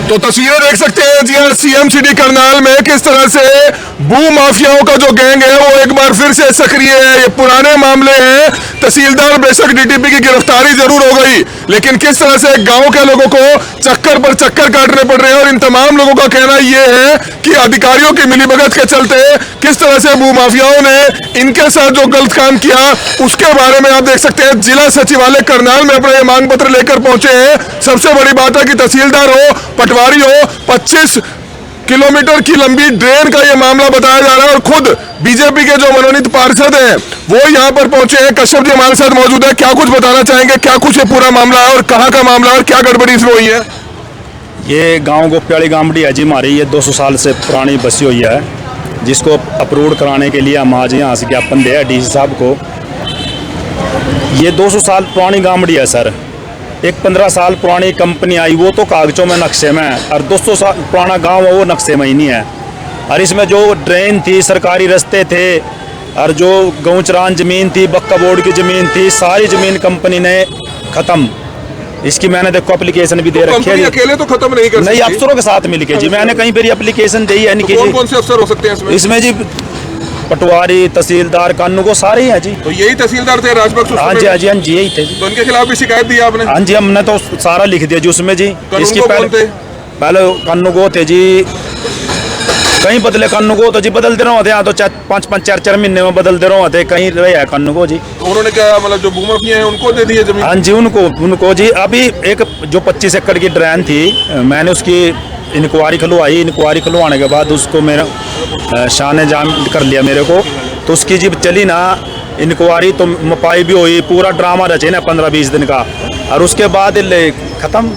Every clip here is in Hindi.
तो तस्वीरें देख सकते हैं जी हाँ, सीएम सिटी करनाल में किस तरह से भू माफियाओं का जो गैंग है वो एक बार फिर से सक्रिय है। ये पुराने मामले हैं। तहसीलदार बेशक डीटीपी की गिरफ्तारी जरूर हो गई, लेकिन किस तरह से गांव के लोगों को चक्कर पर चक्कर काटने पड़ रहे हैं। और इन तमाम लोगों का कहना यह है कि अधिकारियों की मिलीभगत के चलते किस तरह से भू माफियाओं ने इनके साथ जो गलत काम किया उसके बारे में आप देख सकते हैं। जिला सचिवालय करनाल में अपना ये मांग पत्र लेकर पहुंचे हैं। सबसे बड़ी बात है कि तहसीलदार हो, पटवारी हो, 25 किलोमीटर की लंबी ड्रेन का ये मामला बताया जा रहा है। और खुद बीजेपी के जो मनोनीत पार्षद हैं वो यहाँ पर पहुंचे हैं। कश्यप जी हमारे साथ मौजूद है, क्या कुछ बताना चाहेंगे, क्या कुछ ये पूरा मामला है और कहाँ का मामला है और क्या गड़बड़ी इसमें हुई है? ये गांव गोप्याड़ी गांवड़ी है जी हमारी, ये 200 साल से पुरानी बसी हुई है, जिसको अप्रूव कराने के लिए हम आज यहाँ से ज्ञापन दिया डीसी साहब को। ये 200 साल पुरानी गांवड़ी है सर। एक 15 साल पुरानी कंपनी आई, वो तो कागजों में नक्शे में है, और 200 साल पुराना गांव है वो नक्शे में ही नहीं है। और इसमें जो ड्रेन थी, सरकारी रास्ते थे, और जो गौचरान ज़मीन थी, बक्का बोर्ड की ज़मीन थी, सारी ज़मीन कंपनी ने ख़त्म। इसकी मैंने देखो एप्लीकेशन भी दे रखी है। अकेले तो खत्म नहीं कर सकती, नहीं, अफसरों के साथ मिलके जी। मैंने कहीं पर एप्लीकेशन दी है। कौन कौन से अफसर हो सकते हैं इसमें जी? पटवारी, तहसीलदार, कानूको सारे हैं जी। तो यही तहसीलदार थे राजबख्श? हाँ जी, हाँ जी, हाँ जी, यही थे जी। तो उनके खिलाफ भी शिकायत दी आपने? हाँ जी, हमने तो सारा लिख दिया जी उसमें जी। इसकी पहले कानूको थे जी, कहीं बदले कानूको तो जी बदलते रहो थे। यहाँ तो 5-5, 4-4 महीने में बदलते रहो थे, कहीं रहे है कानूको जी। तो उन्होंने क्या मतलब जो भूमाफिया है उनको दे दिए जमीन? हाँ जी, उनको जी। अभी एक जो 25 एकड़ की ड्रेन थी, मैंने उसकी इंक्वायरी खुलवाई। इंक्वायरी खुलवाने के बाद उसको मेरा शाह ने जाम कर लिया मेरे को। तो उसकी जब चली ना इंक्वायरी तो मपाई भी हुई, पूरा ड्रामा रचे ना 15-20 दिन का, और उसके बाद खत्म।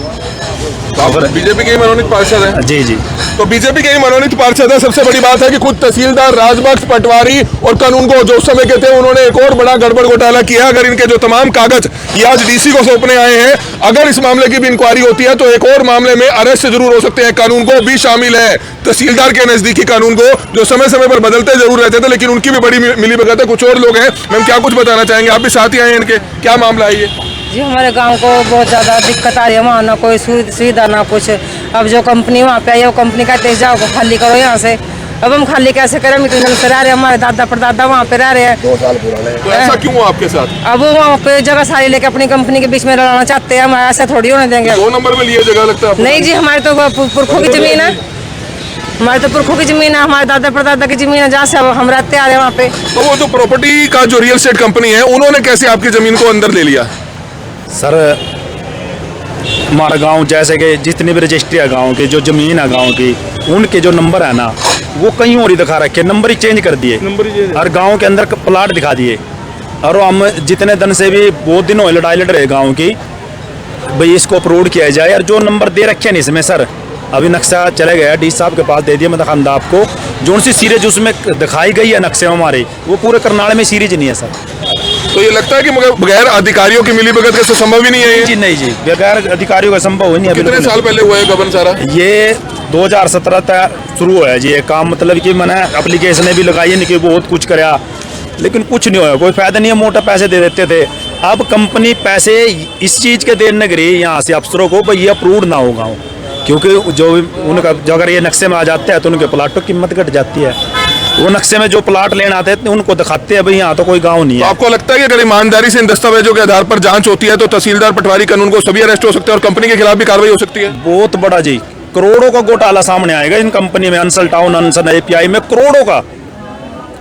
बीजेपी के ही मनोनीत पार्षद है? जी जी। तो बीजेपी के ही मनोनीत पार्षद है। सबसे बड़ी बात है कि खुद तहसीलदार राजबख्श, पटवारी और कानूनगो जो उस समय के थे, उन्होंने एक और बड़ा गड़बड़ घोटाला किया। अगर इनके जो तमाम कागज ये आज डीसी को सौंपने आए हैं, अगर इस मामले की भी इंक्वायरी होती है तो एक और मामले में अरेस्ट जरूर हो सकते हैं। कानूनगो भी शामिल है तहसीलदार के नजदीकी कानूनगो, जो समय समय पर बदलते जरूर रहते थे, लेकिन उनकी भी बड़ी मिलीभगत है। कुछ और लोग हैं, मैम क्या कुछ बताना चाहेंगे? आप भी साथ ही आए हैं इनके, क्या मामला है ये? जी, हमारे गांव को बहुत ज़्यादा दिक्कत आ रही है। वहाँ ना कोई सुविधा ना कुछ। अब जो कंपनी वहाँ पे आई है वो कंपनी कहते हैं जाओ खाली करो यहाँ से। अब हम खाली कैसे करें? इतने दिन से रह रहे हैं, हमारे दादा परदादा वहाँ पे रह रहे हैं। 2 साल पुराने। तो ऐसा क्यों हुआ आपके साथ? अब वो वहाँ पे जगह सारी लेके अपनी कंपनी के बीच में लड़ाना चाहते हैं। हम ऐसा थोड़ी होने देंगे। 2 नंबर में लिए जगह लगता है? नहीं जी, हमारे तो पुरखों की जमीन है। हमारे तो पुरखों की जमीन है, हमारे दादा परदादा की जमीन है, जहाँ से हम रहते आ रहे हैं वहाँ पे। तो वो जो प्रॉपर्टी का जो रियल एस्टेट कंपनी है, उन्होंने कैसे आपकी जमीन को अंदर ले लिया? सर, हमारा गांव जैसे कि जितनी भी रजिस्ट्री है गांव की, जो ज़मीन है गांव की, उनके जो नंबर है ना वो कहीं और ही दिखा रखे, नंबर ही चेंज कर दिए और गांव के अंदर प्लाट दिखा दिए। और हम जितने दिन से भी बहुत दिन हो लड़ाई लड़ रहे गांव की, भाई इसको अप्रूव किया जाए। और जो नंबर दे रखे नहीं इसमें सर, अभी नक्शा चले गया डी साहब के पास, दे दिया मैं दिखाऊंगा आपको। जो सी सीरीज उसमें दिखाई गई है नक्शे में हमारे, वो पूरे करनाल में सीरीज नहीं है सर। तो ये लगता है कि मगर बगैर अधिकारियों की मिलीभगत के संभव ही नहीं है ये? जी नहीं जी, बगैर अधिकारियों का संभव ही नहीं है। कितने साल पहले हुआ है गबन सारा? ये 2017 तक शुरू हुआ है जी ये काम। मतलब कि मैंने एप्लीकेशनें भी लगाई नहीं कि बहुत कुछ कराया, लेकिन कुछ नहीं होया, कोई फायदा नहीं है। मोटा पैसे दे देते थे। अब कंपनी पैसे इस चीज़ के देने लगी यहाँ से अफसरों को, भाई ये अप्रूव ना होगा, क्योंकि जो उनका जो अगर ये नक्शे में आ जाते हैं तो उनके प्लाटों की कीमत घट जाती है। वो नक्शे में जो प्लाट लेने आते हैं उनको दिखाते हैं भाई यहाँ तो कोई गांव नहीं है। तो आपको लगता है कि अगर ईमानदारी से इन दस्तावेजों के आधार पर जांच होती है तो तहसीलदार, पटवारी, कानून को सभी अरेस्ट हो सकते हैं और कंपनी के खिलाफ भी कार्रवाई हो सकती है? बहुत बड़ा जी, करोड़ों का घोटाला सामने आएगा इन कंपनी में। अंसल टाउन, अंसल API में करोड़ों का,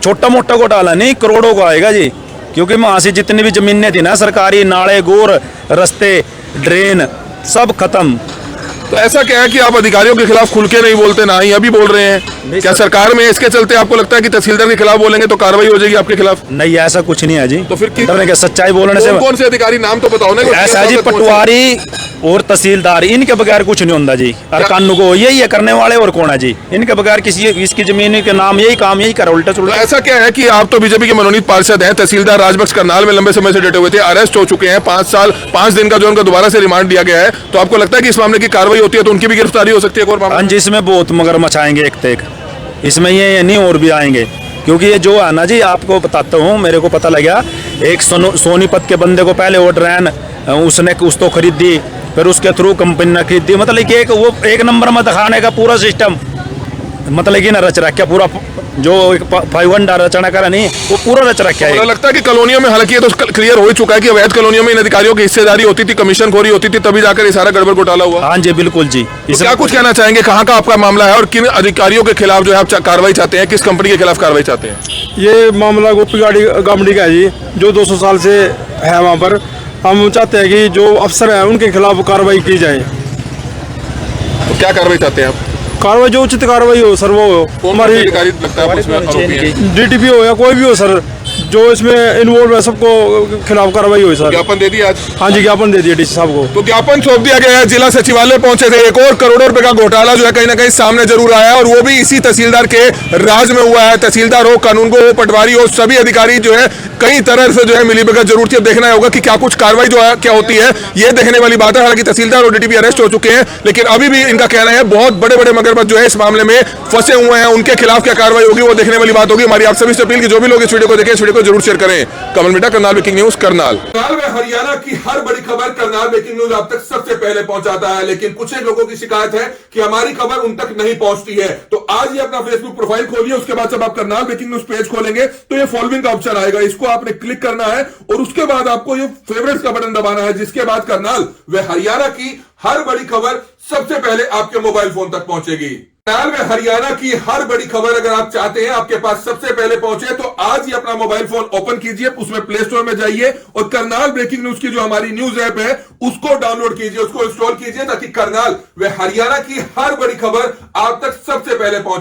छोटा मोटा घोटाला नहीं, करोड़ों का आएगा जी। क्योंकि वहाँ से जितनी भी जमीनें थी ना सरकारी, नाले, गोर, रास्ते, ड्रेन, सब खत्म। तो ऐसा क्या है कि आप अधिकारियों के खिलाफ खुल के नहीं बोलते, ना ही अभी बोल रहे हैं? क्या सरकार में इसके चलते आपको लगता है कि तहसीलदार के खिलाफ बोलेंगे तो कार्रवाई हो जाएगी आपके खिलाफ? नहीं, ऐसा कुछ नहीं है जी। तो फिर क्या सच्चाई बोलने से कौन से अधिकारी नाम तो बताओ ना? ऐसा जी, पटवारी और तहसीलदार, इनके बगैर कुछ नहीं होता जी। और कानून को यही है करने वाले, और कौन है जी? इनके बगैर किसी इसकी जमीन के नाम यही काम यही कर उल्टा तो ऐसा क्या है कि आप तो बीजेपी के मनोनीत पार्षद हैं, तहसीलदार राजबख्श करनाल में लंबे समय से डटे हुए थे, अरेस्ट हो चुके हैं, 5 साल 5 दिन का जो उनका दोबारा से रिमांड दिया गया है, तो आपको लगता है कि इस मामले की कार्रवाई होती है तो उनकी भी गिरफ्तारी हो सकती है? हाँ जी, इसमें बहुत मगरमच्छ आएंगे एक तक, इसमें ये नहीं और भी आएंगे, क्योंकि ये जो है ना जी, आपको बताता हूँ, मेरे को पता लगा एक सोनीपत के बंदे को पहले वो ट्रेन उसने कुछ तो खरीदी, फिर उसके थ्रू कंपनी ने खरीदी। मतलब कि वो एक नंबर में दिखाने का पूरा सिस्टम, मतलब कि ना रच रखा पूरा, जो 500 रचना करा नहीं, वो पूरा रच रखा है। मुझे लगता है कि कॉलोनियों में, हालांकि ये तो क्लियर हो ही चुका है कि अवैध कॉलोनियों में इन अधिकारियों की हिस्सेदारी होती थी, कमीशन खोरी होती थी, तभी जाकर ये सारा गड़बड़ घोटाला हुआ। हाँ जी, बिल्कुल जी। तो क्या कुछ कहना चाहेंगे, कहाँ का आपका मामला है और किन अधिकारियों के खिलाफ जो है आप कार्रवाई चाहते हैं, किस कंपनी के खिलाफ कार्रवाई चाहते हैं? ये मामला गोपी गामड़ी का है जी, जो 200 साल से है वहाँ पर। हम चाहते हैं कि जो अफसर हैं उनके खिलाफ कार्रवाई की जाए। तो क्या कार्रवाई चाहते हैं आप? कार्रवाई जो उचित कार्रवाई हो सर, वो हो। हमारी अधिकारी लगता है उसमें आरोपी है? डीटीपी हो या कोई भी हो सर, जो इसमें इन्वॉल्व है सबको खिलाफ कार्रवाई हुई सर। ज्ञापन दे दिया आज? हाँ जी, ज्ञापन दे दिया डीसी साहब को। तो ज्ञापन सौंप दिया गया है, जिला सचिवालय पहुंचे थे। एक और करोड़ों रुपए का घोटाला जो है कहीं ना कहीं सामने जरूर आया, और वो भी इसी तहसीलदार के राज में हुआ है। तहसीलदार हो, कानूनगो हो, पटवारी हो, सभी अधिकारी जो है कई तरह से जो है मिलीभगत जरूर थी। अब देखना होगा कि क्या कुछ कार्रवाई जो है क्या होती है, ये देखने वाली बात है। हालांकि तहसीलदार और डीटीपी अरेस्ट हो चुके हैं, लेकिन अभी भी इनका कहना है बहुत बड़े बड़े मगरमच्छ जो है इस मामले में फंसे हुए हैं, उनके खिलाफ क्या कार्रवाई होगी वो देखने वाली बात होगी। हमारी आप सभी से अपील की जो भी लोग इस वीडियो को देखें, इस वीडियो को जरूर शेयर करें। Kamal media, Karnal breaking news, Karnal. Karnal में हरियाणा की हर बड़ी खबर करनाल ब्रेकिंग न्यूज आप तक सबसे पहले पहुंचाता है, लेकिन कुछ एक लोगों की शिकायत है कि हमारी खबर उन तक नहीं पहुंचती है। तो आज ही अपना फेसबुक प्रोफाइल खोलिए, उसके बाद जब आप करनाल ब्रेकिंग न्यूज पेज खोलेंगे तो ये फॉलोइंग का ऑप्शन आएगा, इसको आपने क्लिक करना है और उसके बाद आपको ये फेवरेट्स का बटन दबाना है, जिसके बाद करनाल व हरियाणा की हर बड़ी खबर सबसे पहले आपके मोबाइल फोन तक पहुंचेगी। करनाल में हरियाणा की हर बड़ी खबर अगर आप चाहते हैं आपके पास सबसे पहले पहुंचे, तो आज ही अपना मोबाइल फोन ओपन कीजिए, उसमें प्ले स्टोर में जाइए और करनाल ब्रेकिंग न्यूज की जो हमारी न्यूज ऐप है उसको डाउनलोड कीजिए, उसको इंस्टॉल कीजिए, ताकि करनाल व हरियाणा की हर बड़ी खबर आप तक सबसे पहले पहुंचे।